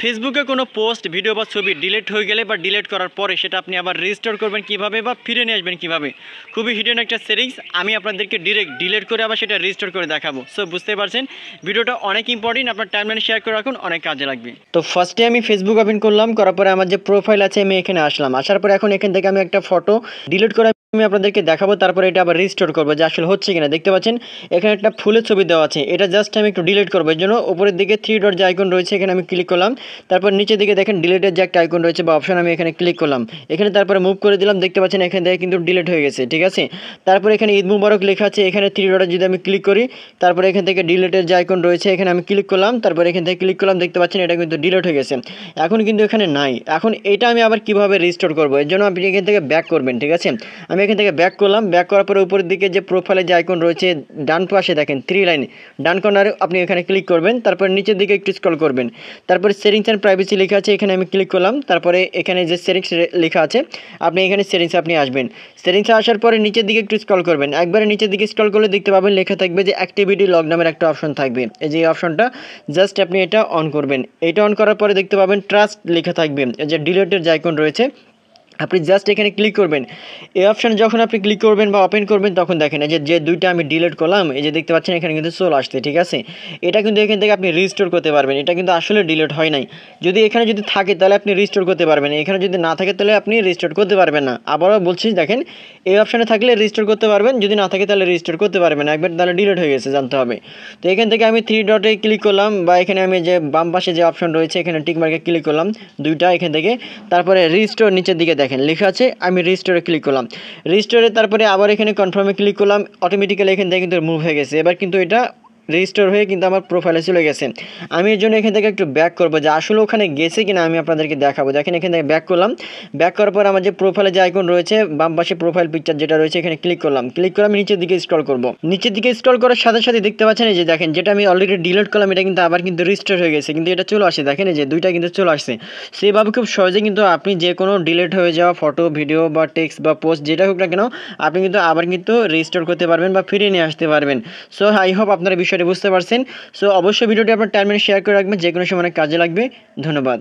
ফেসবুকে কোনো post video বা ছবি ডিলিট হয়ে গেলে বা ডিলিট করার পরে সেটা আপনি আবার রিস্টোর করবেন কিভাবে বা ফিরে নিয়ে আসবেন কিভাবে, খুবই হিডেন একটা সেটিংস। আমি আপনাদেরকে ডিরেক্ট ডিলিট করে আবার সেটা রিস্টোর করে দেখাবো। সো বুঝতে পারছেন ভিডিওটা অনেক ইম্পর্টেন্ট, আপনার টাইমলাইনে শেয়ার করে রাখুন, অনেক কাজে লাগবে। তো ফার্স্টে আমি ফেসবুক ওপেন করলাম, করার পরে আমার যে প্রোফাইল আছে আমি এখানে আসলাম, আসার পরে এখন এখান থেকে আমি একটা ফটো ডিলিট করে আমি আপনাদেরকে দেখাবো, তারপরে এটা আবার রিস্টোর করবো যে আসলে হচ্ছে কিনা। দেখতে পাচ্ছেন এখানে একটা ফুলের ছবি দেওয়া আছে, এটা জাস্ট আমি একটু ডিলিট করবো। এর জন্য উপরের দিকে থ্রি ডট যে আইকন রয়েছে এখানে আমি ক্লিক করলাম, তারপর নিচের দিকে দেখেন ডিলিটের যে একটা আইকন রয়েছে বা অপশন, আমি এখানে ক্লিক করলাম, এখানে তারপরে মুভ করে দিলাম। দেখতে পাচ্ছেন এখান থেকে কিন্তু ডিলিট হয়ে গেছে, ঠিক আছে। তারপর এখানে ঈদ মুবারক লেখা আছে, এখানে থ্রি ডটে যদি আমি ক্লিক করি, তারপরে এখান থেকে ডিলিটের যে আইকন রয়েছে এখানে আমি ক্লিক করলাম, তারপর এখান থেকে ক্লিক করলাম, দেখতে পাচ্ছেন এটা কিন্তু ডিলিট হয়ে গেছে, এখন কিন্তু এখানে নাই। এখন এটা আমি আবার কিভাবে রিস্টোর করবো, এর জন্য আপনি এখান থেকে ব্যাক করবেন, ঠিক আছে। আমি এখান থেকে ব্যাক করলাম, ব্যাক করার পরে উপরের দিকে যে প্রোফাইলে যে আইকন রয়েছে ডান পাশে দেখেন থ্রি লাইন, ডান কর্নারে আপনি এখানে ক্লিক করবেন, তারপর নিচের দিকে একটু স্ক্রল করবেন, তারপরে সেটিংস অ্যান্ড প্রাইভেসি লেখা আছে এখানে আমি ক্লিক করলাম, তারপরে এখানে যে সেটিংস লেখা আছে আপনি এখানে সেটিংসে আপনি আসবেন। সেটিংসে আসার পরে নিচের দিকে একটু স্ক্রল করবেন, একবারে নিচের দিকে স্ক্রল করলে দেখতে পাবেন লেখা থাকবে যে অ্যাক্টিভিটি লগ নামের একটা অপশন থাকবে, এই যে অপশনটা জাস্ট আপনি এটা অন করবেন। এটা অন করার পরে দেখতে পাবেন ট্রাস্ট লেখা থাকবে, এই যে ডিলিটের যে আইকন রয়েছে আপনি জাস্ট এখানে ক্লিক করবেন। এই অপশানে যখন আপনি ক্লিক করবেন বা ওপেন করবেন তখন দেখেন এই যে দুইটা আমি ডিলিট করলাম, এই যে দেখতে পাচ্ছেন এখানে কিন্তু চলে আসছে, ঠিক আছে। এটা কিন্তু এখান থেকে আপনি রিস্টোর করতে পারবেন, এটা কিন্তু আসলে ডিলিট হয় নাই। যদি এখানে যদি থাকে তাহলে আপনি রিস্টোর করতে পারবেন, এখানে যদি না থাকে তাহলে আপনি রিস্টোর করতে পারবেন না। আবারও বলছি দেখেন, এই অপশানে থাকলে রিস্টোর করতে পারবেন, যদি না থাকে তাহলে রিস্টোর করতে পারবেন না, একবার তাহলে ডিলিট হয়ে গেছে জানতে হবে। তো এখান থেকে আমি থ্রি ডটে ক্লিক করলাম, বা এখানে আমি যে বাম পাশে যে অপশন রয়েছে এখানে টিক মার্কে ক্লিক করলাম দুইটা এখান থেকে, তারপরে রিস্টোর নিচের দিকে দেখেন লেখা আছে, আমি রিস্টোরে ক্লিক করলাম। রিস্টোরে তারপরে আবার এখানে কনফার্মে ক্লিক করলাম, অটোমেটিক্যালি এখান থেকে কিন্তু মুভ হয়ে গেছে। এবার কিন্তু এটা রেজিস্টার হয়ে কিন্তু আমার প্রোফাইলে চলে গেছে। আমি এর জন্য এখান থেকে একটু ব্যাক করবো, যে আসলে ওখানে গেছে কিনা আমি আপনাদেরকে দেখাবো। দেখেন এখান থেকে ব্যাক করলাম, ব্যাক করার পর আমার যে প্রোফাইলে যে আইকন রয়েছে বাম পাশে প্রোফাইল পিকচার যেটা রয়েছে এখানে ক্লিক করলাম, ক্লিক করে আমি নিচের দিকে স্ক্রল করব। নিচের দিকে স্ক্রল করার সাথে সাথে দেখতে পাচ্ছেন এই যে দেখেন যেটা আমি অলরেডি ডিলিট করলাম এটা কিন্তু আবার কিন্তু রিস্টোর হয়ে গেছে, কিন্তু এটা চলে আসে, দেখেন এই যে দুইটা কিন্তু চলে আসছে। সেভাবে খুব সহজে কিন্তু আপনি যে কোনো ডিলিট হয়ে যাওয়া ফটো, ভিডিও বা টেক্সট বা পোস্ট যেটা হোক না কেন আপনি কিন্তু আবার কিন্তু রিস্টোর করতে পারবেন বা ফিরিয়ে নিয়ে আসতে পারবেন। সো আই হোপ আপনারা বিষয়টা বুঝতে পারছেন। সো অবশ্যই ভিডিওটি আপনার টাইমলাইনে শেয়ার করে রাখবেন, যে কোনো সময় কাজে লাগবে। ধন্যবাদ।